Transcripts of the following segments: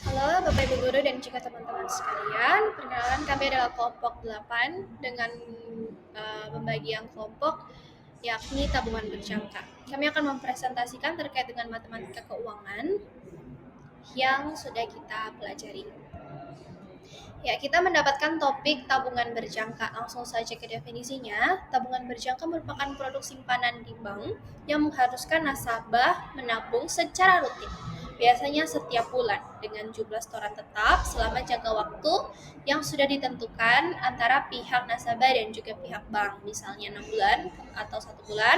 Halo Bapak Ibu Guru dan juga teman-teman sekalian. Perkenalkan kami adalah kelompok 8 dengan pembagian kelompok yakni tabungan berjangka. Kami akan mempresentasikan terkait dengan matematika keuangan yang sudah kita pelajari. Ya, kita mendapatkan topik tabungan berjangka. Langsung saja ke definisinya. Tabungan berjangka merupakan produk simpanan di bank yang mengharuskan nasabah menabung secara rutin, biasanya setiap bulan dengan jumlah setoran tetap selama jangka waktu yang sudah ditentukan antara pihak nasabah dan juga pihak bank, misalnya 6 bulan atau 1 bulan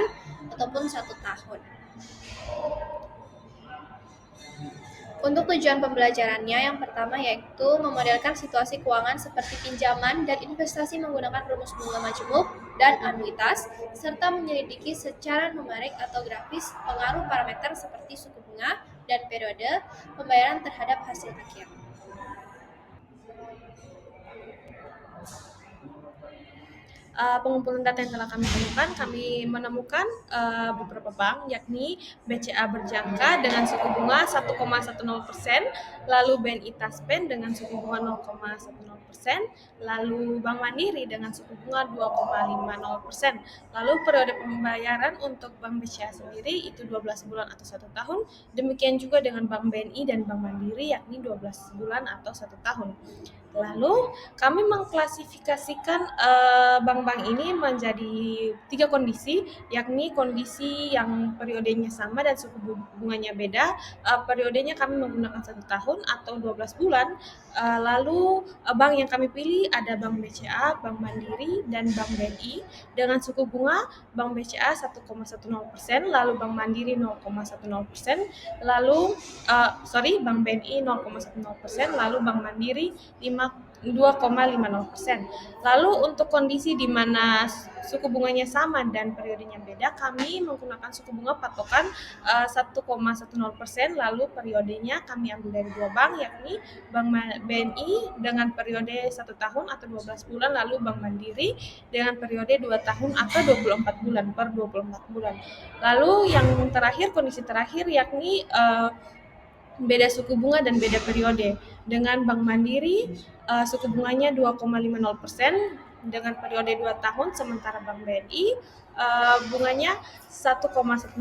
ataupun 1 tahun. Untuk tujuan pembelajarannya, yang pertama yaitu memodelkan situasi keuangan seperti pinjaman dan investasi menggunakan rumus bunga majemuk dan anuitas, serta menyelidiki secara numerik atau grafis pengaruh parameter seperti suku bunga dan periode pembayaran terhadap hasil akhir. Pengumpulan data yang telah kami temukan, kami menemukan beberapa bank, yakni BCA berjangka dengan suku bunga 1,10%, lalu BNI Taspen dengan suku bunga 0,10%, lalu Bank Mandiri dengan suku bunga 2,50%. Lalu periode pembayaran untuk Bank BCA sendiri itu 12 bulan atau 1 tahun, demikian juga dengan Bank BNI dan Bank Mandiri yakni 12 bulan atau 1 tahun. Lalu kami mengklasifikasikan bank-bank ini menjadi 3 kondisi, yakni kondisi yang periodenya sama dan suku bunganya beda. Periodenya kami menggunakan 1 tahun atau 12 bulan. Lalu bank yang kami pilih ada Bank BCA, Bank Mandiri, dan Bank BNI dengan suku bunga Bank BCA 1,10%, lalu Bank Mandiri 0,10%, lalu Bank BNI 0,10%, lalu Bank Mandiri 2,50%. Lalu untuk kondisi di mana suku bunganya sama dan periodenya beda, kami menggunakan suku bunga patokan 1,10%, lalu periodenya kami ambil dari 2 bank, yakni Bank BNI dengan periode 1 tahun atau 12 bulan, lalu Bank Mandiri dengan periode 2 tahun atau 24 bulan per 24 bulan. Lalu yang terakhir, kondisi terakhir yakni beda suku bunga dan beda periode. Dengan Bank Mandiri suku bunganya 2,50% dengan periode 2 tahun, sementara Bank BNI bunganya 1,10%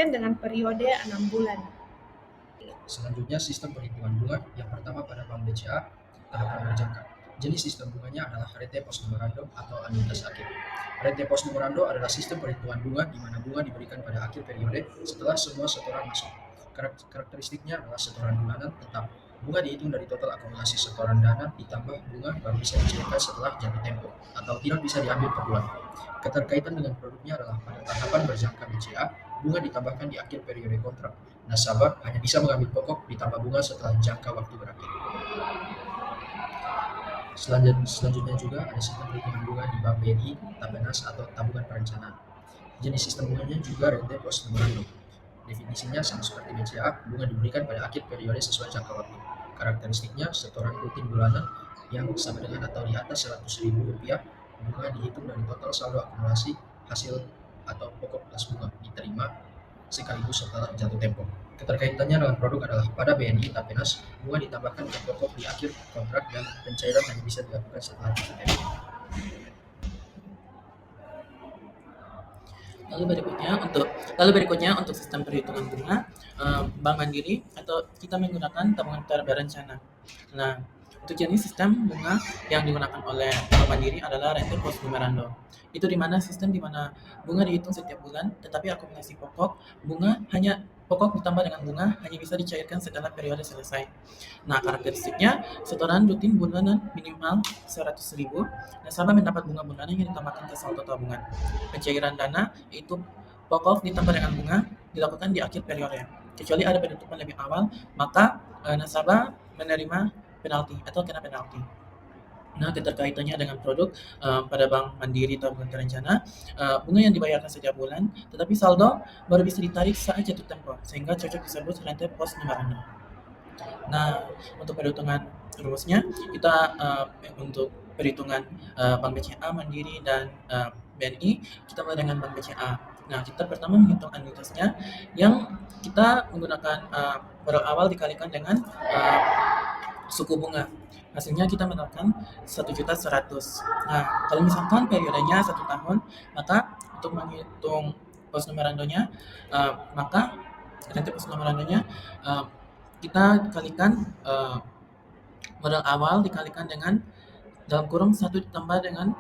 dengan periode 6 bulan. Selanjutnya, sistem perhitungan bunga. Yang pertama pada Bank BCA, tahapan berjangka. Jenis sistem bunganya adalah rete post memorandum atau anuitas akhir. Rete post memorandum adalah sistem perhitungan bunga di mana bunga diberikan pada akhir periode setelah semua setoran masuk. Karakteristiknya adalah setoran bulanan tetap. Bunga dihitung dari total akumulasi setoran dana ditambah bunga baru bisa dicairkan setelah jatuh tempo atau tidak bisa diambil per bulan. Keterkaitan dengan produknya adalah pada tahapan berjangka BCA, bunga ditambahkan di akhir periode kontrak. Nasabah hanya bisa mengambil pokok ditambah bunga setelah jangka waktu berakhir. Selanjutnya juga ada sistem perhitungan bunga di Bank BNI, Tabenas atau tabungan perencanaan. Jenis sistem bunganya juga rente post memorandum. Definisinya sama seperti BCA, bunga diberikan pada akhir periode sesuai jangka waktu. Karakteristiknya setoran rutin bulanan yang sama dengan atau di atas Rp100.000. Bunga dihitung dari total saldo akumulasi hasil atau pokok plus bunga diterima sekaligus setelah jatuh tempo. Keterkaitannya dengan produk adalah pada BNI Tapenas, bunga ditambahkan ke pokok di akhir kontrak dan pencairan hanya bisa dilakukan setelah jatuh tempo. Lalu berikutnya untuk sistem perhitungan bunga Bank Mandiri atau kita menggunakan tabungan berencana. Nah, untuk jenis sistem bunga yang digunakan oleh Bank Mandiri adalah rente post memorandum. Itu di mana bunga dihitung setiap bulan, tetapi akumulasi pokok ditambah dengan bunga hanya bisa dicairkan setelah periode selesai. Nah, karakteristiknya setoran rutin bulanan minimal 100.000. Nasabah mendapat bunga bulanan yang ditambahkan ke saldo tabungan. Pencairan dana itu pokok ditambah dengan bunga dilakukan di akhir periode. Kecuali ada penutupan lebih awal, maka nasabah menerima penalti atau kena penalti. Nah, keterkaitannya dengan produk pada Bank Mandiri tabungan terencana, bunga yang dibayarkan setiap bulan, tetapi saldo baru bisa ditarik saat jatuh tempo, sehingga cocok disebut rente post memorandum. Nah, untuk perhitungan rumusnya, kita untuk perhitungan Bank BCA, Mandiri, dan BNI, kita mulai dengan Bank BCA. Nah, kita pertama menghitung anuitasnya yang kita menggunakan berawal dikalikan dengan suku bunga. Hasilnya kita mendapatkan 1.100.000. Nah, kalau misalkan periodenya 1 tahun, maka untuk menghitung pos numerandonya, maka rente pos numerandonya kita kalikan modal awal dikalikan dengan dalam kurung 1 ditambah dengan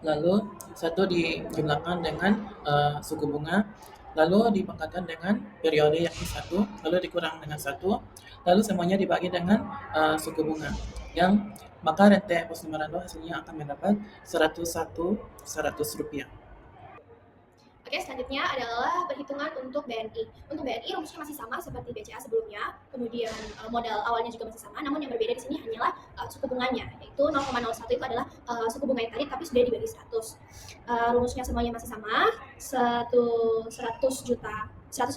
lalu 1 dijumlahkan dengan suku bunga, lalu dipangkatkan dengan periode yakni 1, lalu dikurang dengan 1, lalu semuanya dibagi dengan suku bunga, yang maka rente pos numerando hasilnya akan mendapat Rp101.100. Oke, selanjutnya adalah perhitungan untuk BNI. Untuk BNI rumusnya masih sama seperti BCA sebelumnya, kemudian modal awalnya juga masih sama, namun yang berbeda di sini hanyalah suku bunganya, yaitu 0,01 itu adalah suku bunga yang tadi tapi sudah dibagi 100. Rumusnya semuanya masih sama, 100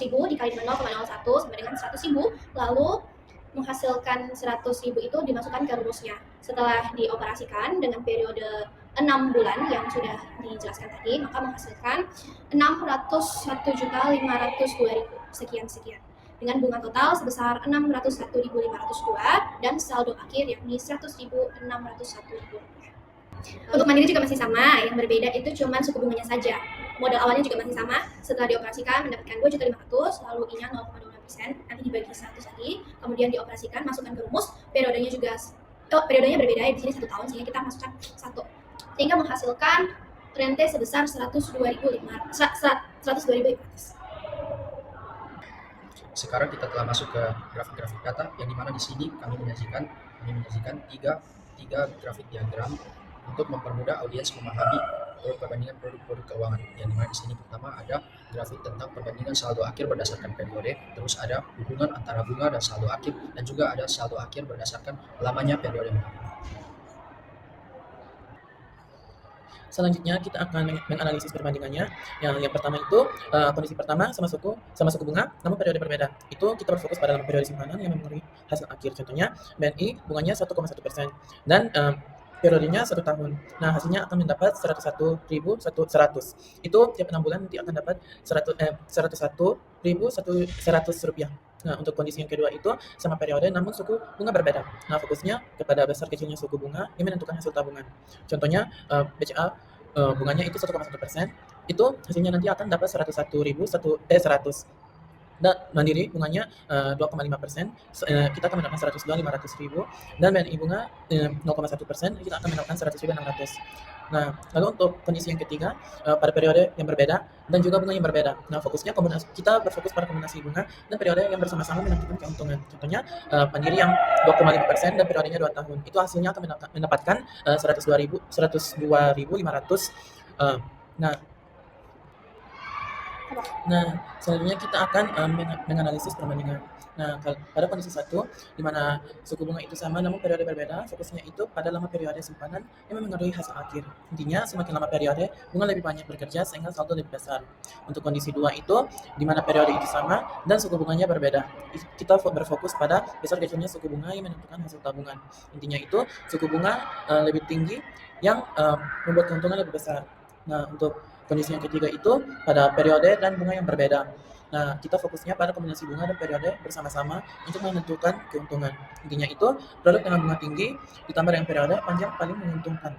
ribu dikali dengan 0,01 sama dengan 100 ribu, lalu menghasilkan 100 ribu itu dimasukkan ke rumusnya. Setelah dioperasikan dengan periode 6 bulan yang sudah dijelaskan tadi, maka menghasilkan 601.502.000 sekian dengan bunga total sebesar 601.502 dan saldo akhir yakni 100.601 rupiah. Untuk Mandiri juga masih sama, yang berbeda itu cuma suku bunganya saja. Modal awalnya juga masih sama, setelah dioperasikan mendapatkan 2.500.000, lalu I-nya 0,25%, nanti dibagi 100 lagi, kemudian dioperasikan, masukkan ke rumus, periodenya berbeda ya, di sini 1 tahun, sehingga kita masukkan 1, sehingga menghasilkan rente sebesar 102.500. Sekarang kita telah masuk ke grafik-grafik data, yang dimana di sini kami menyajikan tiga grafik diagram untuk mempermudah audiens memahami perbandingan produk-produk keuangan. Yang dimana di sini pertama ada grafik tentang perbandingan saldo akhir berdasarkan periode, terus ada hubungan antara bunga dan saldo akhir, dan juga ada saldo akhir berdasarkan lamanya periode menabung. Selanjutnya kita akan menganalisis perbandingannya. Yang pertama itu kondisi pertama sama suku bunga, namun periode berbeda. Itu kita berfokus pada dalam periode simpanan yang mempengaruhi hasil akhir. Contohnya BNI bunganya 1,1% dan periodenya 1 tahun. Nah, hasilnya akan mendapat 101.100. Itu tiap 6 bulan nanti akan dapat 101.100 rupiah. Nah, untuk kondisi yang kedua itu sama periode namun suku bunga berbeda. Nah, fokusnya kepada besar kecilnya suku bunga yang menentukan hasil tabungan. Contohnya BCA bunganya itu 1,1%, itu hasilnya nanti akan dapat 100. Dan Mandiri bunganya 2,5%, kita akan mendapatkan 102.500.000, dan BNI bunga 0,1%, kita akan mendapatkan 100.600. Nah, lalu untuk kondisi yang ketiga pada periode yang berbeda dan juga bunga yang berbeda. Nah, kita berfokus pada kombinasi bunga dan periode yang bersama-sama menentukan keuntungan. Contohnya Mandiri yang 2,5% dan periodenya 2 tahun. Itu hasilnya akan mendapatkan 102.500. Nah, selanjutnya kita akan menganalisis perbandingan. Nah, pada kondisi 1, di mana suku bunga itu sama namun periode berbeda, fokusnya itu pada lama periode simpanan yang mempengaruhi hasil akhir. Intinya, semakin lama periode, bunga lebih banyak bekerja sehingga saldo lebih besar. Untuk kondisi 2 itu, di mana periode itu sama dan suku bunganya berbeda. Kita berfokus pada besar kecilnya suku bunga yang menentukan hasil tabungan. Intinya itu, suku bunga lebih tinggi yang membuat keuntungan lebih besar. Nah, untuk kondisi yang ketiga itu pada periode dan bunga yang berbeda. Nah, kita fokusnya pada kombinasi bunga dan periode bersama-sama untuk menentukan keuntungan. Intinya itu, produk dengan bunga tinggi ditambah dengan periode panjang paling menguntungkan.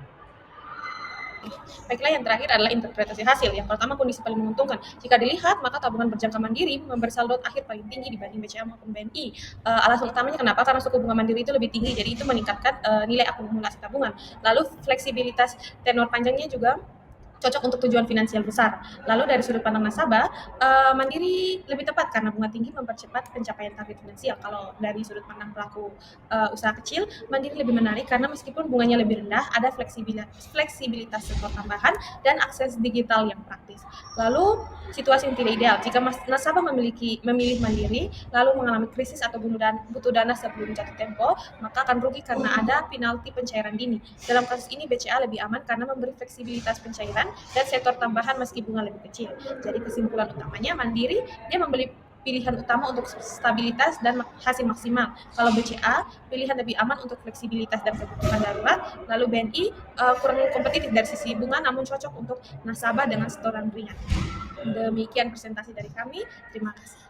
Baiklah, yang terakhir adalah interpretasi hasil. Yang pertama, kondisi paling menguntungkan. Jika dilihat, maka tabungan berjangka Mandiri memberi saldo akhir paling tinggi dibanding BCA maupun BNI. Alasan utamanya kenapa? Karena suku bunga Mandiri itu lebih tinggi, jadi itu meningkatkan nilai akumulasi tabungan. Lalu fleksibilitas tenor panjangnya juga cocok untuk tujuan finansial besar. Lalu dari sudut pandang nasabah, Mandiri lebih tepat karena bunga tinggi mempercepat pencapaian target finansial. Kalau dari sudut pandang pelaku usaha kecil, Mandiri lebih menarik karena meskipun bunganya lebih rendah, ada fleksibilitas sektor tambahan dan akses digital yang praktis. Lalu situasi yang tidak ideal, jika nasabah memilih Mandiri lalu mengalami krisis atau butuh dana sebelum jatuh tempo, maka akan rugi karena ada penalti pencairan dini. Dalam kasus ini BCA lebih aman karena memberi fleksibilitas pencairan dan sektor tambahan meski bunga lebih kecil. Jadi kesimpulan utamanya, Mandiri dia membeli pilihan utama untuk stabilitas dan hasil maksimal. Kalau BCA pilihan lebih aman untuk fleksibilitas dan kebutuhan darurat. Lalu BNI kurang kompetitif dari sisi bunga namun cocok untuk nasabah dengan setoran ringan. Demikian presentasi dari kami. Terima kasih.